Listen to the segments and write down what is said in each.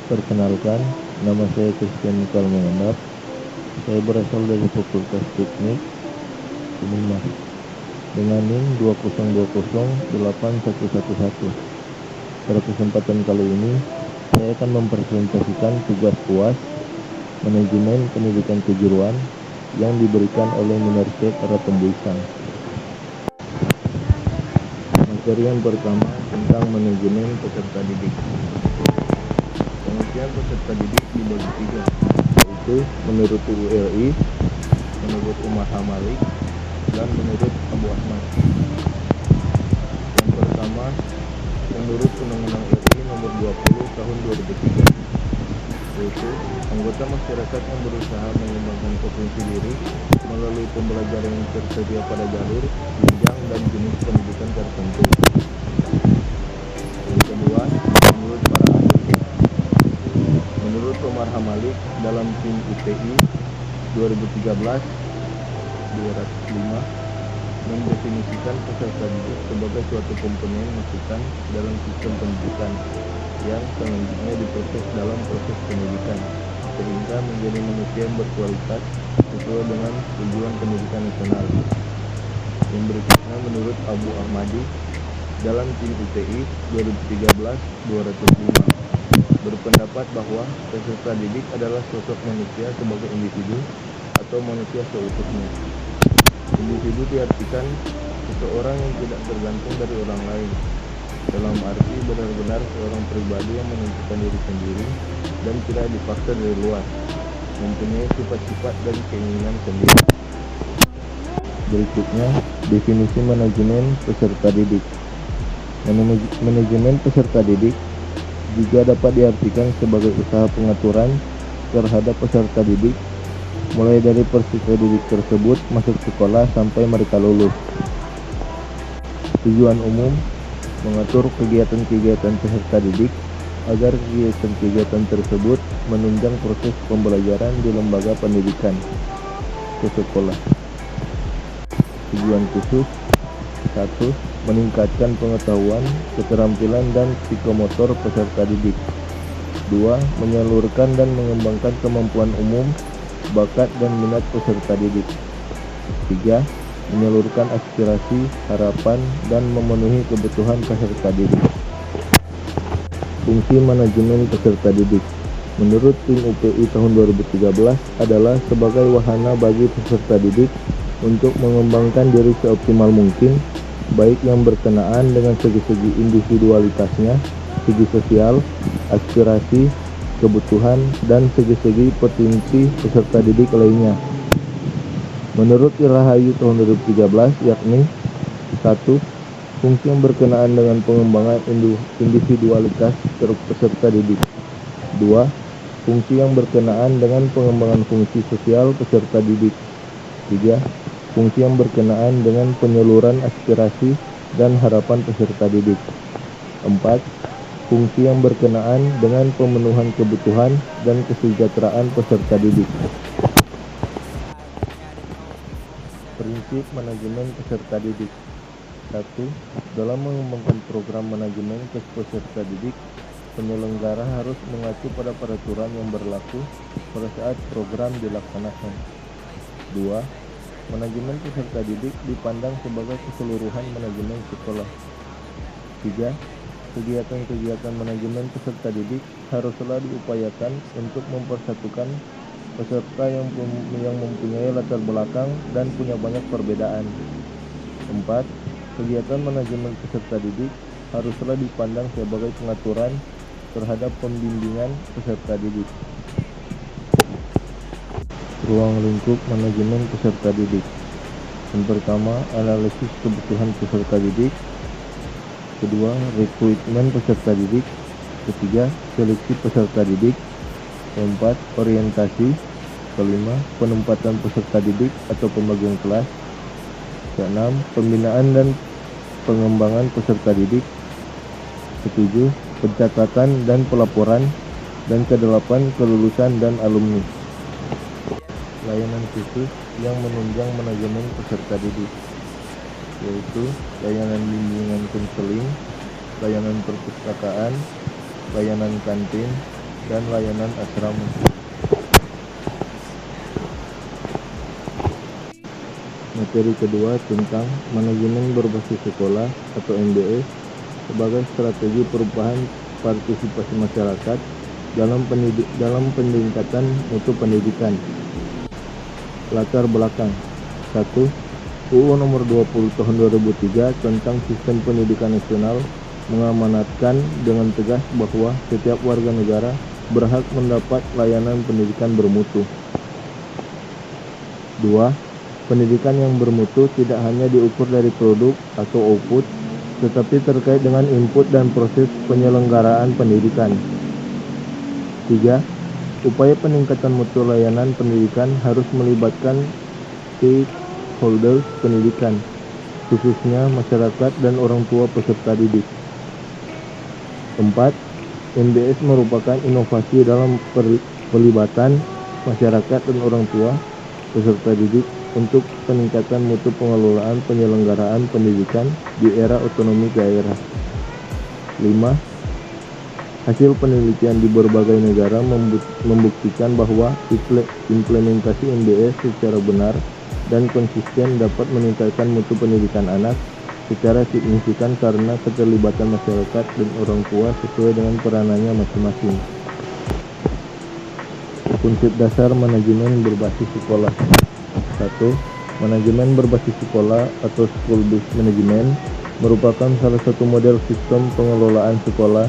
Perkenalkan, nama saya Christian Mikal Mengendap. Saya berasal dari Fakultas Teknik Unimah dengan NIM 2020811. Pada kesempatan kali ini, saya akan mempresentasikan tugas UAS Manajemen Pendidikan Kejuruan yang diberikan oleh Minerse para Tembuisang. Materi yang pertama tentang manajemen peserta didik. Pengertian peserta didik dibagi tiga, yaitu menurut UU RI, menurut Umar Hamalik, dan menurut Abu Ahmad. Yang pertama, menurut Undang-Undang RI Nomor 20 Tahun 2003, yaitu anggota masyarakat yang berusaha mengembangkan potensi diri melalui pembelajaran yang tersedia pada jalur, jenjang, dan jenis pendidikan tertentu. Yang kedua, menurut para ahli. Menurut Umar Hamalik dalam tim UPI 2013-205 mendefinisikan peserta didik sebagai suatu komponen masukan dalam sistem pendidikan yang selanjutnya diproses dalam proses pendidikan sehingga menjadi manusia yang berkualitas sesuai dengan tujuan pendidikan nasional. Yang berikutnya menurut Abu Ahmadi dalam tim UPI 2013-205 berpendapat bahwa peserta didik adalah sosok manusia sebagai individu atau manusia seutuhnya. Individu diartikan seseorang yang tidak tergantung dari orang lain, dalam arti benar-benar seorang pribadi yang menentukan diri sendiri dan tidak dipaksa dari luar, mempunyai sifat-sifat dan keinginan sendiri. Berikutnya, definisi manajemen peserta didik. Manajemen peserta didik juga dapat diartikan sebagai usaha pengaturan terhadap peserta didik mulai dari peserta didik tersebut masuk sekolah sampai mereka lulus. Tujuan umum mengatur kegiatan-kegiatan peserta didik agar kegiatan-kegiatan tersebut menunjang proses pembelajaran di lembaga pendidikan ke sekolah. Tujuan khusus: 1. Meningkatkan pengetahuan, keterampilan, dan psikomotor peserta didik. 2. Menyalurkan dan mengembangkan kemampuan umum, bakat, dan minat peserta didik. 3. Menyalurkan aspirasi, harapan, dan memenuhi kebutuhan peserta didik. Fungsi manajemen peserta didik menurut tim UPI tahun 2013 adalah sebagai wahana bagi peserta didik untuk mengembangkan diri seoptimal mungkin, baik yang berkenaan dengan segi-segi individualitasnya, segi sosial, aspirasi, kebutuhan, dan segi-segi potensi peserta didik lainnya. Menurut Irahayu tahun 2013, yakni 1. Fungsi yang berkenaan dengan pengembangan individualitas peserta didik. 2. Fungsi yang berkenaan dengan pengembangan fungsi sosial peserta didik. 3. Fungsi yang berkenaan dengan penyaluran aspirasi dan harapan peserta didik. 4. Fungsi yang berkenaan dengan pemenuhan kebutuhan dan kesejahteraan peserta didik. Prinsip manajemen peserta didik. 1. Dalam mengembangkan program manajemen peserta didik, penyelenggara harus mengacu pada peraturan yang berlaku pada saat program dilaksanakan. 2. Manajemen peserta didik dipandang sebagai keseluruhan manajemen sekolah. 3. Kegiatan-kegiatan manajemen peserta didik haruslah diupayakan untuk mempersatukan peserta yang mempunyai latar belakang dan punya banyak perbedaan. 4. Kegiatan manajemen peserta didik haruslah dipandang sebagai pengaturan terhadap pembimbingan peserta didik. Ruang lingkup manajemen peserta didik. Yang pertama, analisis kebutuhan peserta didik. Kedua, rekrutmen peserta didik. Ketiga, seleksi peserta didik. Keempat, orientasi. Kelima, penempatan peserta didik atau pembagian kelas. Keenam, pembinaan dan pengembangan peserta didik. Ketujuh, pencatatan dan pelaporan. Dan kedelapan, kelulusan dan alumni. Layanan khusus yang menunjang manajemen peserta didik, yaitu layanan bimbingan konseling, layanan perpustakaan, layanan kantin, dan layanan asrama. Materi kedua tentang manajemen berbasis sekolah atau MBS sebagai strategi perubahan partisipasi masyarakat dalam peningkatan mutu pendidikan. Latar belakang. 1. UU Nomor 20 Tahun 2003 tentang Sistem Pendidikan Nasional mengamanatkan dengan tegas bahwa setiap warga negara berhak mendapat layanan pendidikan bermutu. 2. Pendidikan yang bermutu tidak hanya diukur dari produk atau output, tetapi terkait dengan input dan proses penyelenggaraan pendidikan. 3. Upaya peningkatan mutu layanan pendidikan harus melibatkan stakeholders pendidikan, khususnya masyarakat dan orang tua peserta didik. 4. MBS merupakan inovasi dalam pelibatan masyarakat dan orang tua peserta didik untuk peningkatan mutu pengelolaan penyelenggaraan pendidikan di era otonomi daerah. 5. Hasil penelitian di berbagai negara membuktikan bahwa implementasi MBS secara benar dan konsisten dapat meningkatkan mutu pendidikan anak secara signifikan karena keterlibatan masyarakat dan orang tua sesuai dengan peranannya masing-masing. Konsep dasar manajemen berbasis sekolah. 1. Manajemen berbasis sekolah atau school-based management merupakan salah satu model sistem pengelolaan sekolah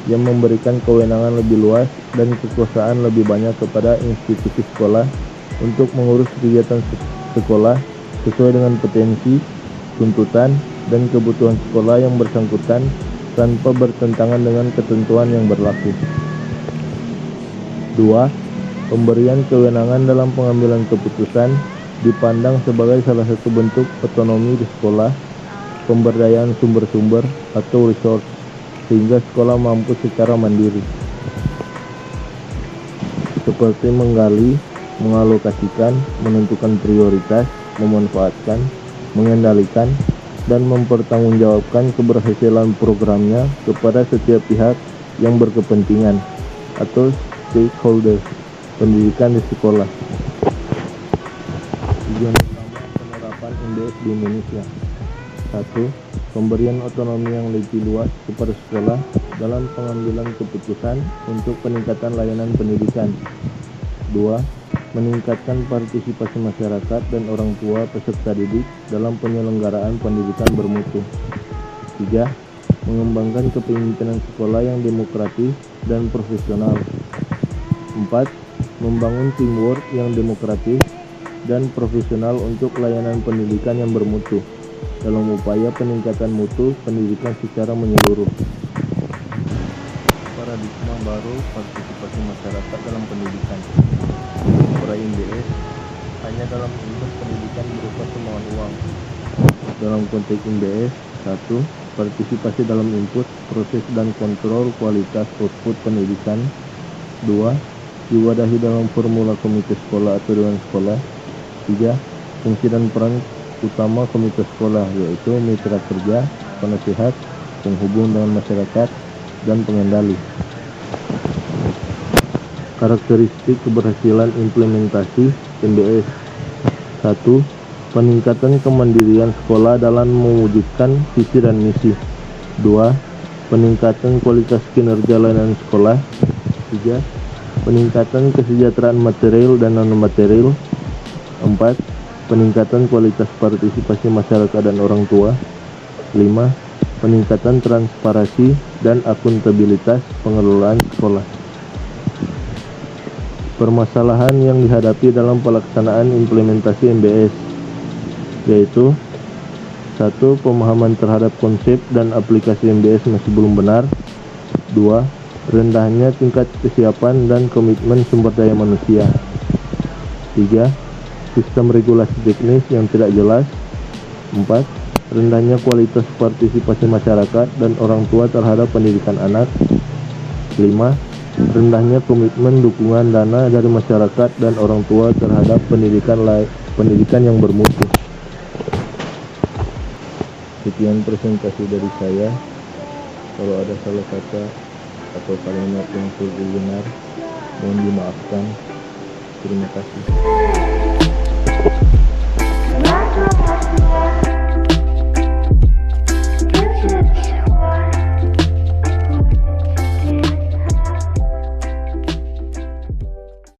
yang memberikan kewenangan lebih luas dan kekuasaan lebih banyak kepada institusi sekolah untuk mengurus kegiatan sekolah sesuai dengan potensi, tuntutan, dan kebutuhan sekolah yang bersangkutan tanpa bertentangan dengan ketentuan yang berlaku. 2. Pemberian kewenangan dalam pengambilan keputusan dipandang sebagai salah satu bentuk otonomi di sekolah, pemberdayaan sumber-sumber atau resource, sehingga sekolah mampu secara mandiri, seperti menggali, mengalokasikan, menentukan prioritas, memanfaatkan, mengendalikan, dan mempertanggungjawabkan keberhasilan programnya kepada setiap pihak yang berkepentingan atau stakeholders pendidikan di sekolah. Tujuan utama penerapan MBS di Indonesia. 1. Pemberian otonomi yang lebih luas kepada sekolah dalam pengambilan keputusan untuk peningkatan layanan pendidikan. 2. Meningkatkan partisipasi masyarakat dan orang tua peserta didik dalam penyelenggaraan pendidikan bermutu. 3. Mengembangkan kepemimpinan sekolah yang demokratis dan profesional. 4. Membangun teamwork yang demokratis dan profesional untuk layanan pendidikan yang bermutu dalam upaya peningkatan mutu pendidikan secara menyeluruh. Paradigma baru partisipasi masyarakat dalam pendidikan. Pra MBS hanya dalam bentuk pendidikan berupa sumbangan uang. Dalam konteks MBS, 1. Partisipasi dalam input, proses dan kontrol kualitas output pendidikan. 2. Diwadahi dalam formula komite sekolah atau dewan sekolah. 3. Fungsi dan peran utama komite sekolah, yaitu mitra kerja, penasihat, penghubung dengan masyarakat, dan pengendali. Karakteristik keberhasilan implementasi MBS. 1. Peningkatan kemandirian sekolah dalam mewujudkan visi dan misi. 2. Peningkatan kualitas kinerja layanan sekolah. 3. Peningkatan kesejahteraan material dan non-material. 4. Peningkatan kualitas partisipasi masyarakat dan orang tua. 5. Peningkatan transparansi dan akuntabilitas pengelolaan sekolah. Permasalahan yang dihadapi dalam pelaksanaan implementasi MBS, yaitu 1. Pemahaman terhadap konsep dan aplikasi MBS masih belum benar. 2. Rendahnya tingkat kesiapan dan komitmen sumber daya manusia. 3. Sistem regulasi teknis yang tidak jelas. 4. Rendahnya kualitas partisipasi masyarakat dan orang tua terhadap pendidikan anak. 5. Rendahnya komitmen dukungan dana dari masyarakat dan orang tua terhadap pendidikan yang bermutu. Sekian presentasi dari saya. Kalau ada salah kata atau kalimat yang kurang benar, Mohon dimaafkan. Terima kasih.